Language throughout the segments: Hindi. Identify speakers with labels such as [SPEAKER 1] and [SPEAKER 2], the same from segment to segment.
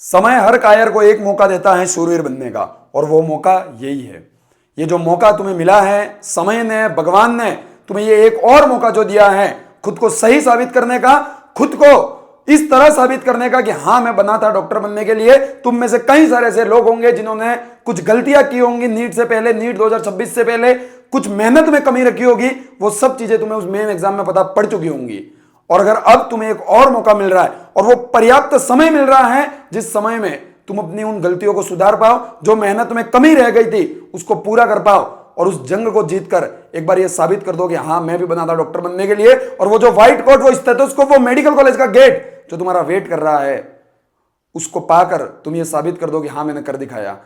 [SPEAKER 1] समय हर कायर को एक मौका देता है शूरवीर बनने का, और वो मौका यही है। ये जो मौका तुम्हें मिला है, समय ने, भगवान ने तुम्हें ये एक और मौका जो दिया है खुद को सही साबित करने का, खुद को इस तरह साबित करने का कि हाँ मैं बना था डॉक्टर बनने के लिए। तुम में से कई सारे ऐसे लोग होंगे जिन्होंने कुछ गलतियां की होंगी नीट से पहले, नीट 2026 से पहले, कुछ मेहनत में कमी रखी होगी, वो सब चीजें तुम्हें उस मेन एग्जाम में पता पड़ चुकी होंगी। और अगर अब तुम्हें एक और मौका मिल रहा है और वो पर्याप्त समय मिल रहा है जिस समय में तुम अपनी उन गलतियों को सुधार पाओ, जो मेहनत में कमी रह गई थी उसको पूरा कर पाओ और उस जंग को जीतकर एक बार ये साबित कर दो कि हाँ मैं भी बना था डॉक्टर बनने के लिए। और वो जो व्हाइट कोट, वो स्टेथोस्कोप, वो मेडिकल कॉलेज का गेट जो तुम्हारा वेट कर रहा है, उसको पाकर तुम ये साबित कर दो कि हाँ मैंने कर दिखाया।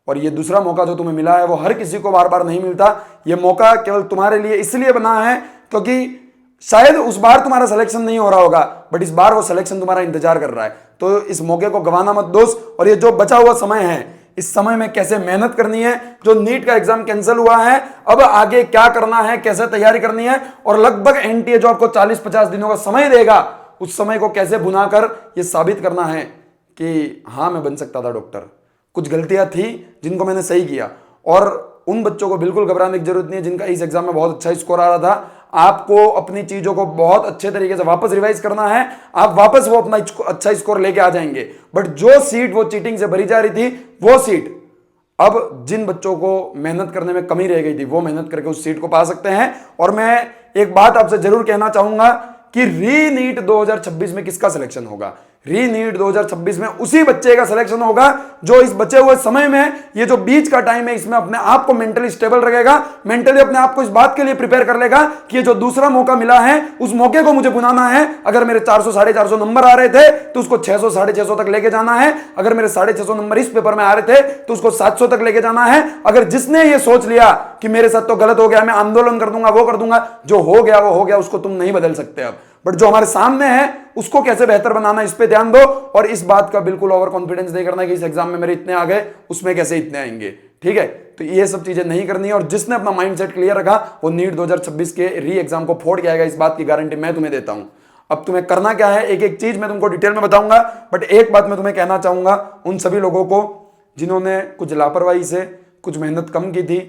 [SPEAKER 1] और ये दूसरा मौका जो तुम्हें मिला है वो हर किसी को बार बार नहीं मिलता। ये मौका केवल तुम्हारे लिए इसलिए बना है क्योंकि शायद उस बार तुम्हारा सिलेक्शन नहीं हो रहा होगा, बट इस बार वो सिलेक्शन तुम्हारा इंतजार कर रहा है। तो इस मौके को गंवाना मत दोस्त। और ये जो बचा हुआ समय है, इस समय में कैसे मेहनत करनी है, जो नीट का एग्जाम कैंसिल हुआ है, अब आगे क्या करना है, कैसे तैयारी करनी है, और लगभग एनटीए जो आपको 40-50 दिनों का समय देगा, उस समय को कैसे बुनाकर ये साबित करना है कि हाँ मैं बन सकता था डॉक्टर। कुछ गलतियां थी जिनको मैंने सही किया, और उन बच्चों को बिल्कुल घबराने की जरूरत नहीं है जिनका इस एग्जाम में बहुत अच्छा स्कोर आ रहा था। आपको अपनी चीजों को बहुत अच्छे तरीके से वापस रिवाइज करना है, आप वापस वो अपना अच्छा स्कोर लेके आ जाएंगे। बट जो सीट वो चीटिंग से भरी जा रही थी, वो सीट अब जिन बच्चों को मेहनत करने में कमी रह गई थी, वो मेहनत करके उस सीट को पा सकते हैं। और मैं एक बात आपसे जरूर कहना चाहूंगा कि री नीट 2026 में किसका सिलेक्शन होगा? री नीट 2026 में उसी बच्चे का सिलेक्शन होगा जो इस बचे हुए समय में, ये जो बीच का टाइम है, इसमें अपने आप को मेंटली स्टेबल रखेगा, मेंटली अपने आप को इस बात के लिए प्रिपेयर कर लेगा कि ये जो दूसरा मौका मिला है उस मौके को मुझे बुनाना है। अगर मेरे 400 450 नंबर आ रहे थे तो उसको 600 650 तक लेके जाना है। अगर मेरे 650 नंबर इस पेपर में आ रहे थे तो उसको 700 तक लेके जाना है। अगर जिसने ये सोच लिया कि मेरे साथ तो गलत हो गया, मैं आंदोलन कर दूंगा, वो कर दूंगा, जो हो गया वो हो गया, उसको तुम नहीं बदल सकते अब। बट जो हमारे सामने है उसको कैसे बेहतर बनाना, इस पे ध्यान दो। और इस बात का बिल्कुल ओवर कॉन्फिडेंस नहीं करना कि इस एग्जाम में मेरे इतने आ गए, उसमें कैसे इतने आएंगे। ठीक है, तो ये सब चीजें नहीं करनी है। और जिसने अपना माइंडसेट क्लियर रखा वो नीट 2026 के री एग्जाम को फोड़ के आएगा, इस बात की गारंटी मैं तुम्हें देता हूं। अब तुम्हें करना क्या है, एक एक चीज मैं तुमको डिटेल में बताऊंगा, बट एक बात मैं तुम्हें कहना चाहूंगा उन सभी लोगों को जिन्होंने कुछ लापरवाही से कुछ मेहनत कम की थी,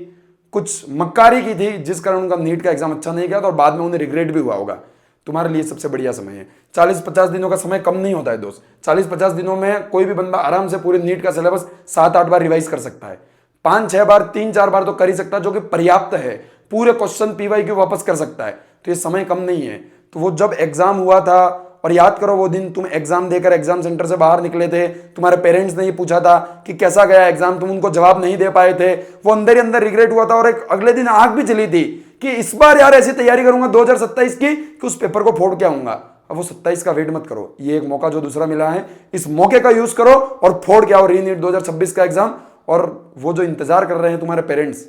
[SPEAKER 1] कुछ मक्कारी की थी, जिस कारण उनका नीट का एग्जाम अच्छा नहीं गया था और बाद में उन्हें रिग्रेट भी हुआ होगा। तुम्हारे लिए सबसे बढ़िया समय है। 40-50 दिनों का समय कम नहीं होता है दोस्त। 40-50 दिनों में कोई भी बंदा आराम से पूरे नीट का सिलेबस 7-8 बार रिवाइज कर सकता है, 5-6 बार, 3-4 बार तो कर ही सकता है, जो कि पर्याप्त है। पूरे क्वेश्चन पीवाईक्यू वापस कर सकता है, तो ये समय कम नहीं है। तो वो जब एग्जाम हुआ था, और याद करो वो दिन तुम एग्जाम देकर एग्जाम सेंटर से बाहर निकले थे, तुम्हारे पेरेंट्स ने ये पूछा था कि कैसा गया एग्जाम, तुम उनको जवाब नहीं दे पाए थे, वो अंदर ही अंदर रिग्रेट हुआ था। और एक अगले दिन आग भी जली थी कि इस बार यार ऐसी तैयारी करूंगा 2027 की कि उस पेपर को फोड़ के आऊंगा। अब वो 27 का वेट मत करो, ये एक मौका जो दूसरा मिला है, इस मौके का यूज करो और फोड़ के आओ री नीट 2026 का एग्जाम। और वो जो इंतजार कर रहे हैं तुम्हारे पेरेंट्स,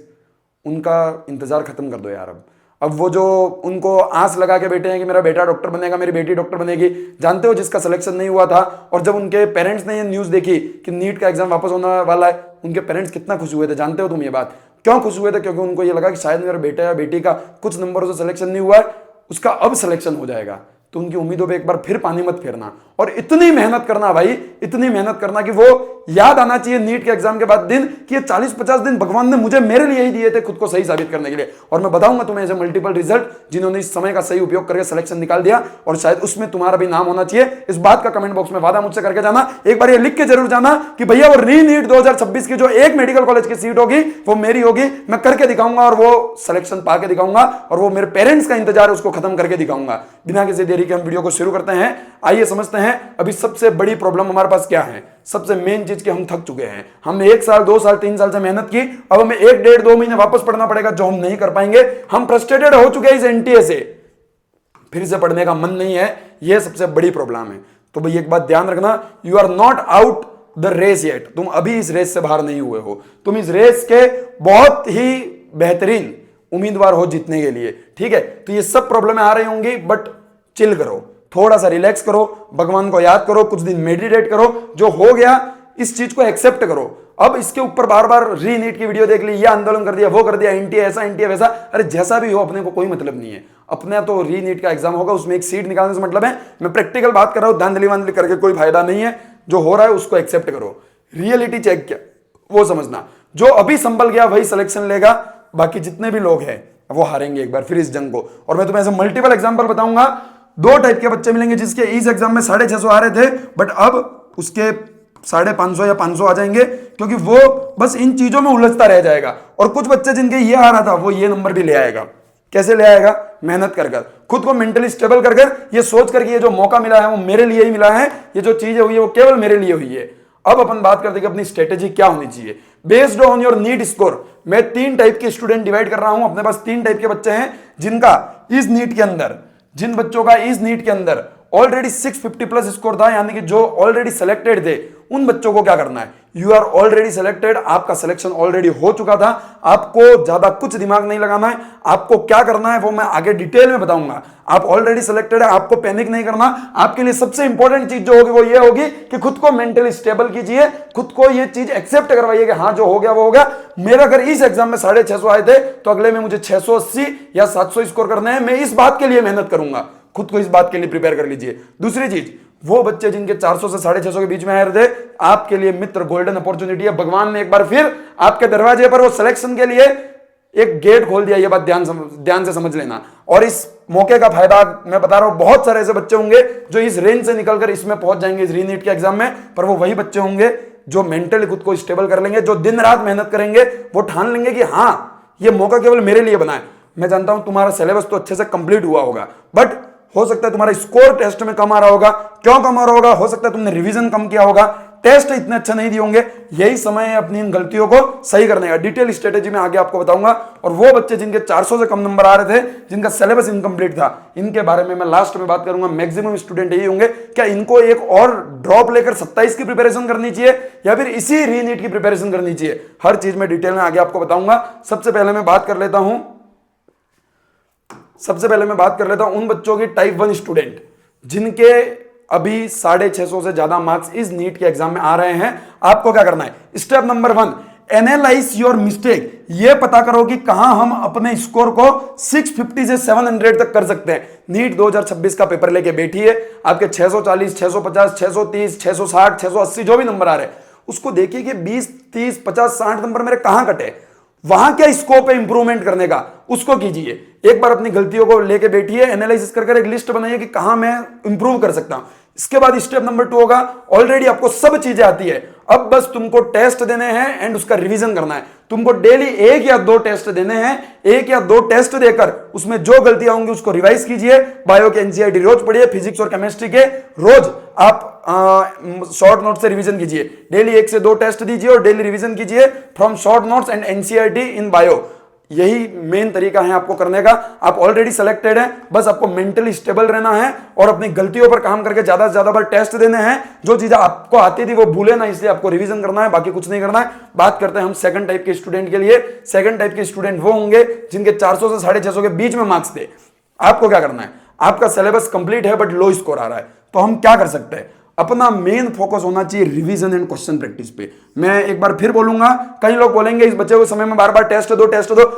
[SPEAKER 1] उनका इंतजार खत्म कर दो यार। अब वो जो उनको आस लगा के बैठे हैं कि मेरा बेटा डॉक्टर बनेगा, मेरी बेटी डॉक्टर बनेगी, जानते हो जिसका सिलेक्शन नहीं हुआ था, और जब उनके पेरेंट्स ने ये न्यूज़ देखी कि नीट का एग्जाम वापस होने वाला है, उनके पेरेंट्स कितना खुश हुए थे, जानते हो तुम ये बात? क्यों खुश हुए थे? क्योंकि उनको ये लगा कि शायद मेरे बेटा या बेटी का कुछ नंबरों से सिलेक्शन नहीं हुआ है, उसका अब सिलेक्शन हो जाएगा। तो उनकी उम्मीदों पे एक बार फिर पानी मत फेरना, और इतनी मेहनत करना भाई, इतनी मेहनत करना कि वो याद आना चाहिए नीट के एग्जाम के बाद दिन कि ये 40-50 दिन भगवान ने मुझे, मेरे लिए ही दिए थे, खुद को सही साबित करने के लिए। और मैं बताऊंगा तुम्हें ऐसे मल्टीपल रिजल्ट जिन्होंने इस समय का सही उपयोग करके सिलेक्शन निकाल दिया, और शायद उसमें तुम्हारा भी नाम होना चाहिए। इस बात का कमेंट बॉक्स में वादा मुझसे करके जाना, एक बार ये लिख के जरूर जाना कि भैया वो री नीट 2026 की जो एक मेडिकल कॉलेज की सीट होगी वो मेरी होगी, मैं करके दिखाऊंगा, और वो सिलेक्शन पा के दिखाऊंगा, और वो मेरे पेरेंट्स का इंतजार है उसको खत्म करके दिखाऊंगा। बिना किसी देरी के हम वीडियो को शुरू करते हैं। आइए समझते हैं अभी सबसे बड़ी प्रॉब्लम हमारे पास क्या है। सबसे मेन चीज कि हम थक चुके हैं। हमने 1 साल 2 साल 3 साल से मेहनत की, अब हमें 1-1.5-2 महीने वापस पढ़ना पड़ेगा, जो हम नहीं कर पाएंगे। हम फ्रस्ट्रेटेड हो चुके हैं इस एनटीए से, फिर से पढ़ने का मन नहीं है, यह सबसे बड़ी प्रॉब्लम है। तो भाई एक बात ध्यान रखना, you are not out the race yet. तुम अभी इस रेस से बाहर नहीं हुए हो, तुम इस रेस के बहुत ही बेहतरीन उम्मीदवार हो जीतने के लिए। ठीक है, तो ये सब प्रॉब्लम आ रही होंगी, बट चिल करो, थोड़ा सा रिलैक्स करो, भगवान को याद करो, कुछ दिन मेडिटेट करो, जो हो गया इस चीज को एक्सेप्ट करो। अब इसके ऊपर बार बार री नीट की वीडियो देख ली, ये आंदोलन कर दिया, वो कर दिया, एनटीए ऐसा एनटीए वैसा, अरे जैसा भी हो अपने को कोई मतलब नहीं है। अपने तो री नीट का एग्जाम होगा, उसमें एक सीट निकालने से मतलब है। मैं प्रैक्टिकल बात कर रहा हूं, धांधली वांधली करके कोई फायदा नहीं है। जो हो रहा है उसको एक्सेप्ट करो, रियलिटी चेक क्या वो समझना। जो अभी संभल गया वही सिलेक्शन लेगा, बाकी जितने भी लोग हैं वो हारेंगे एक बार फिर इस जंग को। और मैं तुम्हें ऐसे मल्टीपल एग्जांपल बताऊंगा। दो टाइप के बच्चे मिलेंगे जिसके इस एग्जाम में 650 आ रहे थे, बट अब उसके 550 या 500 आ जाएंगे, क्योंकि वो बस इन चीजों में उलझता रह जाएगा। और कुछ बच्चे जिनके ये आ रहा था वो ये नंबर भी ले आएगा। कैसे ले आएगा? मेहनत कर कर, खुद को मेंटली स्टेबल कर कर, ये सोच कर कि ये जो मौका मिला है वो मेरे लिए ही मिला है, ये जो चीजें हुई है वो केवल मेरे लिए हुई है। अब अपन बात करते हैं कि अपनी स्ट्रेटेजी क्या होनी चाहिए based on your NEET score. मैं 3 टाइप के स्टूडेंट डिवाइड कर रहा हूं। अपने पास 3 टाइप के बच्चे हैं जिनका इस नीट के अंदर, जिन बच्चों का इस नीट के अंदर ऑलरेडी 650 प्लस स्कोर था, यानी कि जो ऑलरेडी सिलेक्टेड थे, उन बच्चों को क्या करना है? यू आर ऑलरेडी सिलेक्टेड, आपका सिलेक्शन ऑलरेडी हो चुका था, आपको ज्यादा कुछ दिमाग नहीं लगाना है। आपको क्या करना है वो मैं आगे डिटेल में बताऊंगा। आप ऑलरेडी सिलेक्टेड है, आपको पैनिक नहीं करना। आपके लिए सबसे इंपॉर्टेंट चीज जो होगी वो ये होगी कि खुद को मेंटली स्टेबल कीजिए, खुद को ये चीज एक्सेप्ट करवाइए कि हाँ जो हो गया वो हो गया। मेरा अगर इस एग्जाम में 650 आए थे तो अगले में मुझे 680 या 700 स्कोर करने हैं। मैं इस बात के लिए मेहनत करूंगा, खुद को इस बात के लिए प्रिपेयर कर लीजिए। दूसरी चीज, वो बच्चे जिनके 400 से 650 के बीच में आए थे, आपके लिए मित्र गोल्डन अपॉर्चुनिटी है। भगवान ने एक बार फिर आपके दरवाजे पर वो सिलेक्शन के लिए एक गेट खोल दिया। ये बात ध्यान से समझ लेना। और इस मौके का फायदा मैं बता रहा हूं, बहुत सारे ऐसे बच्चे होंगे जो इस रेंज से निकलकर इसमें पहुंच जाएंगे, इस रीनीट के एग्जाम में। पर वो वही बच्चे होंगे जो मेंटली खुद को स्टेबल कर लेंगे, जो दिन रात मेहनत करेंगे, वो ठान लेंगे कि हाँ ये मौका केवल मेरे लिए बना है। मैं जानता हूं तुम्हारा सिलेबस तो अच्छे से कंप्लीट हुआ होगा, बट हो सकता है तुम्हारा स्कोर टेस्ट में कम आ रहा होगा। क्यों कम आ रहा होगा? हो सकता है तुमने रिवीजन कम किया होगा, टेस्ट इतने अच्छा नहीं दिए होंगे। यही समय है अपनी इन गलतियों को सही करने का। डिटेल स्ट्रेटेजी में आगे आपको बताऊंगा। और वो बच्चे जिनके 400 से कम नंबर आ रहे थे, जिनका सिलेबस इनकम्प्लीट था, इनके बारे में मैं लास्ट में बात करूंगा। मैक्सिमम स्टूडेंट यही होंगे, क्या इनको एक और ड्रॉप लेकर 27 की प्रिपरेशन करनी चाहिए या फिर इसी रीनीट की प्रिपरेशन करनी चाहिए? हर चीज में डिटेल में आगे आपको बताऊंगा। सबसे पहले मैं बात कर लेता हूं उन बच्चों की टाइप 1 स्टूडेंट जिनके अभी 650 से ज्यादा मार्क्स इस नीट के एग्जाम में आ रहे हैं। आपको क्या करना है? Step number 1, analyse your mistake. ये पता करो कि कहां हम अपने स्कोर को 650 से 700 तक कर सकते हैं। नीट 2026 का पेपर लेके बैठी है, आपके 640, 650, 630, 660, 680 जो भी नंबर आ रहे हैं, उसको देखिए कि 20, 30, 50, 60 नंबर मेरे कहां कटे, वहां क्या स्कोप है इंप्रूवमेंट करने का, उसको कीजिए। एक बार अपनी गलतियों को लेके बैठिए, एनालिसिस कर एक लिस्ट बनाइए कि कहां मैं इंप्रूव कर सकता हूं। इसके बाद स्टेप नंबर 2 होगा, ऑलरेडी आपको सब चीजें आती है, अब बस तुमको टेस्ट देने हैं एंड उसका रिवीजन करना है। तुमको डेली 1 या 2 टेस्ट देने हैं, 1 या 2 टेस्ट देकर उसमें जो गलतियां होंगी उसको रिवाइज कीजिए। बायो के एनसीईआरटी रोज पढ़िए, फिजिक्स और केमिस्ट्री के रोज आप शॉर्ट नोट से रिवीजन कीजिए। डेली 1 से 2 टेस्ट दीजिए और डेली रिवीजन कीजिए from short notes and NCERT in bio. यही मेन तरीका है आपको करने का। आप ऑलरेडी सिलेक्टेड हैं, बस आपको मेंटली स्टेबल रहना है और अपनी गलतियों पर काम करके ज्यादा से ज्यादा बार टेस्ट देने हैं। जो चीजें आपको आती थी वो भूले ना, इसलिए आपको रिवीजन करना है, बाकी कुछ नहीं करना है। बात करते हैं हम सेकंड टाइप के स्टूडेंट के लिए। सेकंड टाइप के स्टूडेंट वो होंगे जिनके 400 से 650 के बीच में मार्क्स थे। आपको क्या करना है? आपका सिलेबस कंप्लीट है बट लो स्कोर आ रहा है, तो हम क्या कर सकते हैं? अपना मेन फोकस होना चाहिए रिवीजन एंड क्वेश्चन प्रैक्टिस पे। मैं एक बार फिर बोलूंगा, कई लोग बोलेंगे इस बच्चे को समय में बार बार टेस्ट दो।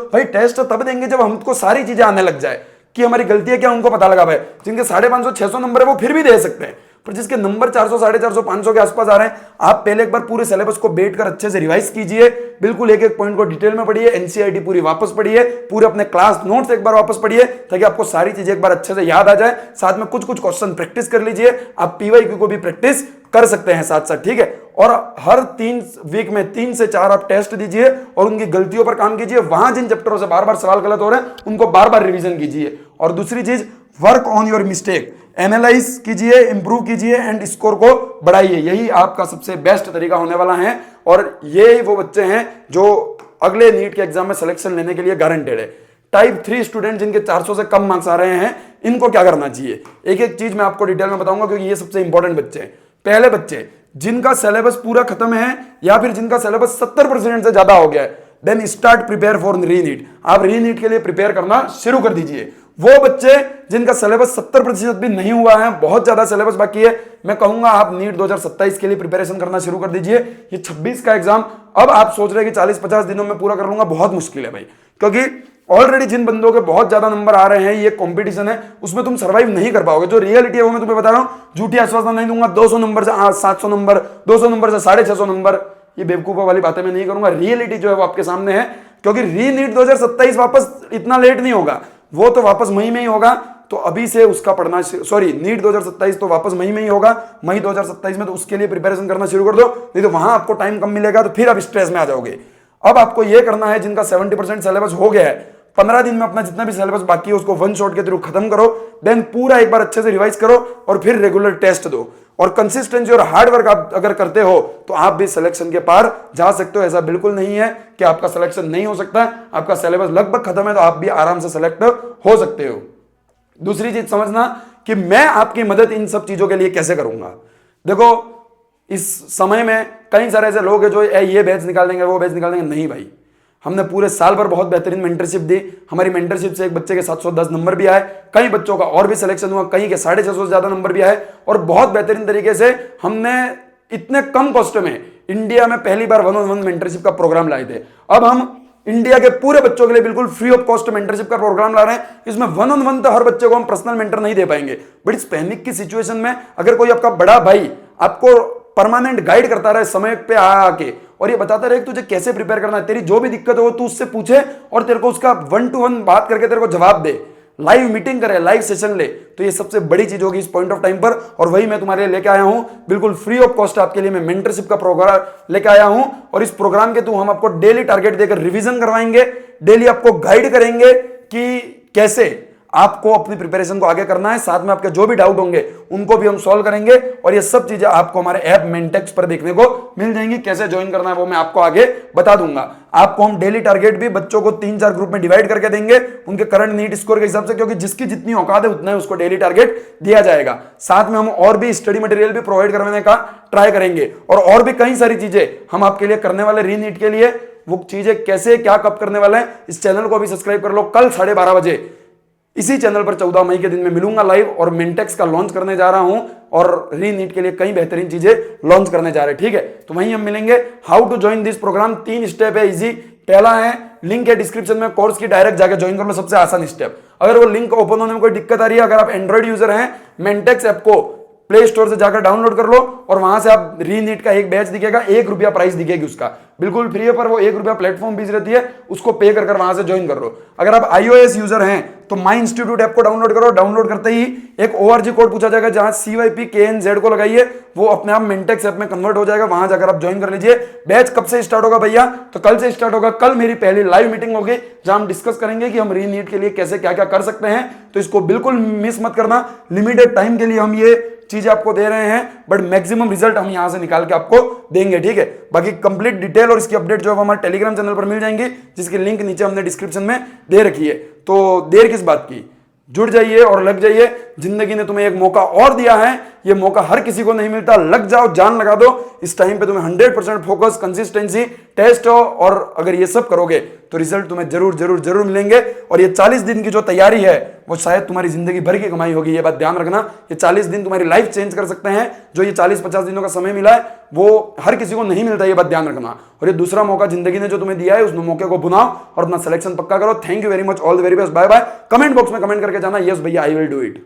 [SPEAKER 1] भाई टेस्ट तब देंगे जब हमको सारी चीजें आने लग जाए कि हमारी गलती है क्या, उनको पता लगा। भाई जिनके 550, 600 नंबर है वो फिर भी दे सकते हैं, पर जिसके नंबर 400, 450, 500 के आसपास आ रहे हैं, आप पहले एक बार पूरे सिलेबस को बैठकर अच्छे से रिवाइज कीजिए। बिल्कुल एक एक पॉइंट को डिटेल में पढ़िए, एनसीईआरटी पूरी वापस पढ़िए, पूरे अपने क्लास नोट्स एक बार वापस पढ़िए, ताकि आपको सारी चीजें एक बार अच्छे से याद आ जाए। साथ में कुछ कुछ क्वेश्चन प्रैक्टिस कर लीजिए। आप पीवाईक्यू को भी प्रैक्टिस कर सकते हैं साथ साथ, ठीक है। और हर 3 वीक में 3 से 4 आप टेस्ट दीजिए और उनकी गलतियों पर काम कीजिए। वहां जिन चैप्टरों से बार बार सवाल गलत हो रहे हैं उनको बार बार रिवीजन कीजिए। और दूसरी चीज, work on your mistake, analyse कीजिए, इंप्रूव कीजिए एंड स्कोर को बढ़ाइए। यही आपका सबसे बेस्ट तरीका होने वाला है। और ये वो बच्चे हैं जो अगले नीट के एग्जाम में सिलेक्शन लेने के लिए गारंटेड है। टाइप 3 स्टूडेंट जिनके 400 से कम मार्क्स आ रहे हैं, इनको क्या करना चाहिए? एक एक चीज मैं आपको डिटेल में बताऊंगा, क्योंकि ये सबसे इंपॉर्टेंट बच्चे हैं। पहले बच्चे जिनका सिलेबस पूरा खत्म है या फिर जिनका सिलेबस 70% से ज्यादा हो गया है, then start prepare for reNEET. आप रीनीट के लिए प्रिपेयर करना शुरू कर दीजिए। वो बच्चे जिनका सिलेबस 70% भी नहीं हुआ है, बहुत ज्यादा सिलेबस बाकी है, मैं कहूंगा आप नीट 2027 के लिए प्रिपरेशन करना शुरू कर दीजिए। ये 26 का एग्जाम अब आप सोच रहे हैं कि 40-50 दिनों में पूरा कर लूंगा, बहुत मुश्किल है भाई, क्योंकि ऑलरेडी जिन बंदों के बहुत ज्यादा नंबर आ रहे हैं, ये कंपटीशन है, उसमें तुम सर्वाइव नहीं कर पाओगे। जो रियलिटी है वो मैं तुम्हें बता रहा हूं, झूठी आश्वासन नहीं दूंगा। 200 नंबर से 700 नंबर, 200 नंबर से 650 नंबर, ये बेवकूफों वाली बातें मैं नहीं करूंगा। रियलिटी जो है वो आपके सामने है, क्योंकि री नीट 2027 वापस इतना लेट नहीं होगा, वो तो वापस मई में ही होगा। तो अभी से उसका पढ़ना, सॉरी नीट 2027 तो वापस मई में ही होगा, मई 2027 में, तो उसके लिए प्रिपरेशन करना शुरू कर दो, नहीं तो वहां आपको टाइम कम मिलेगा, तो फिर आप स्ट्रेस में आ जाओगे। अब आपको यह करना है, जिनका 70% सिलेबस हो गया है, 15 दिन में अपना जितना भी सिलेबस बाकी है उसको वन शॉट के थ्रू खत्म करो, देन पूरा एक बार अच्छे से रिवाइज करो और फिर रेगुलर टेस्ट दो। और कंसिस्टेंसी और हार्ड वर्क आप अगर करते हो तो आप भी सिलेक्शन के पार जा सकते हो। ऐसा बिल्कुल नहीं है कि आपका सिलेक्शन नहीं हो सकता। आपका सिलेबस लगभग खत्म है तो आप भी आराम से सिलेक्ट हो सकते हो। दूसरी चीज समझना कि मैं आपकी मदद इन सब चीजों के लिए कैसे करूंगा। देखो, इस समय में कई सारे ऐसे लोग हैं जो ये बैच निकाल देंगे, वो बैच निकाल देंगे। नहीं भाई, हमने पूरे साल भर बहुत बेहतरीन मेंटरशिप दी। हमारी मेंटरशिप से एक बच्चे के 710 नंबर भी आए, कई बच्चों का और भी सिलेक्शन हुआ, कई के 650 से ज्यादा नंबर भी आए, और बहुत बेहतरीन तरीके से हमने इतने कम कॉस्ट में इंडिया में पहली बार 1-on-1 मेंटरशिप का प्रोग्राम लाए थे। अब हम इंडिया के पूरे बच्चों के लिए बिल्कुल फ्री ऑफ कॉस्ट मेंटरशिप का प्रोग्राम ला रहे हैं। इसमें 1-on-1 तो हर बच्चे को हम पर्सनल मेंटर नहीं दे पाएंगे, बट इस पैनिक की सिचुएशन में अगर कोई आपका बड़ा भाई आपको परमानेंट गाइड करता रहे, समय पे आके, और ये बताता रहे कि तुझे कैसे प्रिपेयर करना है, तेरी जो भी दिक्कत हो तू उससे पूछे और तेरे को उसका 1-to-1 बात करके तेरे को जवाब दे, लाइव मीटिंग करे, लाइव सेशन ले, तो ये सबसे बड़ी चीज होगी इस पॉइंट ऑफ टाइम पर। और वही मैं तुम्हारे लिए लेके आया हूं, बिल्कुल फ्री ऑफ कॉस्ट आपके लिए मैं मेंटरशिप का प्रोग्राम लेके आया हूं। और इस प्रोग्राम के थ्रू हम आपको डेली टारगेट देकर रिवीजन करवाएंगे, डेली आपको गाइड करेंगे कि कैसे आपको अपनी प्रिपरेशन को आगे करना है। साथ में आपके जो भी डाउट होंगे उनको भी हम सॉल्व करेंगे, और ये सब चीजें आपको हमारे ऐप मेंटेक्स पर देखने को मिल जाएंगी। कैसे ज्वाइन करना है वो मैं आपको आगे बता दूंगा। आपको हम डेली टारगेट भी बच्चों को 3-4 ग्रुप में डिवाइड करके देंगे उनके करंट नीट स्कोर के हिसाब से, क्योंकि जिसकी जितनी औकात है उतना ही उसको डेली टारगेट दिया जाएगा। साथ में हम और भी स्टडी मटेरियल भी प्रोवाइड करवाने का ट्राई करेंगे, और भी कई सारी चीजें हम आपके लिए करने वाले री नीट के लिए। वो चीजें कैसे क्या कब करने वाले हैं, इस चैनल को भी सब्सक्राइब कर लो। कल 12:30 बजे इसी चैनल पर 14 मई के दिन में मिलूंगा लाइव, और मेंटेक्स का लॉन्च करने जा रहा हूं, और री नीट के लिए कई बेहतरीन चीजें लॉन्च करने जा रहे हैं। ठीक है, तो वहीं हम मिलेंगे। How to join this program, 3 step है इजी। पहला है, लिंक है डिस्क्रिप्शन में, कोर्स की डायरेक्ट जाकर ज्वाइन कर लो, सबसे आसान स्टेप। अगर वो लिंक ओपन होने में कोई दिक्कत आ रही है, अगर आप एंड्रॉइड यूजर हैं, मेंटेक्स ऐप को प्ले स्टोर से जाकर डाउनलोड कर लो, और वहां से आप री नीट का एक बैच दिखेगा, ₹1 प्राइस दिखेगी उसका, बिल्कुल फ्री है, पर वो ₹1 प्लेटफॉर्म फीस रहती है, उसको पे कर वहां से ज्वाइन कर लो। अगर आप iOS यूजर हैं तो माई इंस्टीट्यूट ऐप को डाउनलोड करो। डाउनलोड करते ही एक ORG कोड पूछा जाएगा, जहां CYPKNZ को लगाइए, वो अपने आप मेंटेक्स ऐप में कन्वर्ट हो जाएगा, वहां जाकर आप ज्वाइन कर लीजिए। बैच कब से स्टार्ट होगा भैया? तो कल से स्टार्ट होगा। कल मेरी पहली लाइव मीटिंग होगी जहां हम डिस्कस करेंगे कि हम री नीट के लिए कैसे क्या क्या कर सकते हैं, तो इसको बिल्कुल मिस मत करना। लिमिटेड टाइम के लिए हम ये चीजें आपको दे रहे हैं, बट मैक्सिमम रिजल्ट हम यहां से निकाल के आपको देंगे। ठीक है, बाकी कंप्लीट डिटेल और इसकी अपडेट जो है हमारे टेलीग्राम चैनल पर मिल जाएंगी, जिसकी लिंक नीचे हमने डिस्क्रिप्शन में दे रखी है। तो देर किस बात की, जुड़ जाइए और लग जाइए। जिंदगी ने तुम्हें एक मौका और दिया है, ये मौका हर किसी को नहीं मिलता। लग जाओ, जान लगा दो। इस टाइम पे तुम्हें 100% फोकस, कंसिस्टेंसी, टेस्ट हो, और अगर ये सब करोगे तो रिजल्ट तुम्हें जरूर जरूर जरूर मिलेंगे। और ये 40 दिन की जो तैयारी है वो शायद तुम्हारी जिंदगी भर की कमाई होगी, ये बात ध्यान रखना। ये 40 दिन तुम्हारी लाइफ चेंज कर सकते हैं। जो ये 40-50 दिनों का समय मिला है वो हर किसी को नहीं मिलता, ये बात ध्यान रखना। और ये दूसरा मौका जिंदगी ने जो तुम्हें दिया है, उस मौके को बुनाओ और अपना सिलेक्शन पक्का करो। Thank you very much, all the very best, bye bye. Comment box में कमेंट करके जाना, यस भैया आई विल डू इट।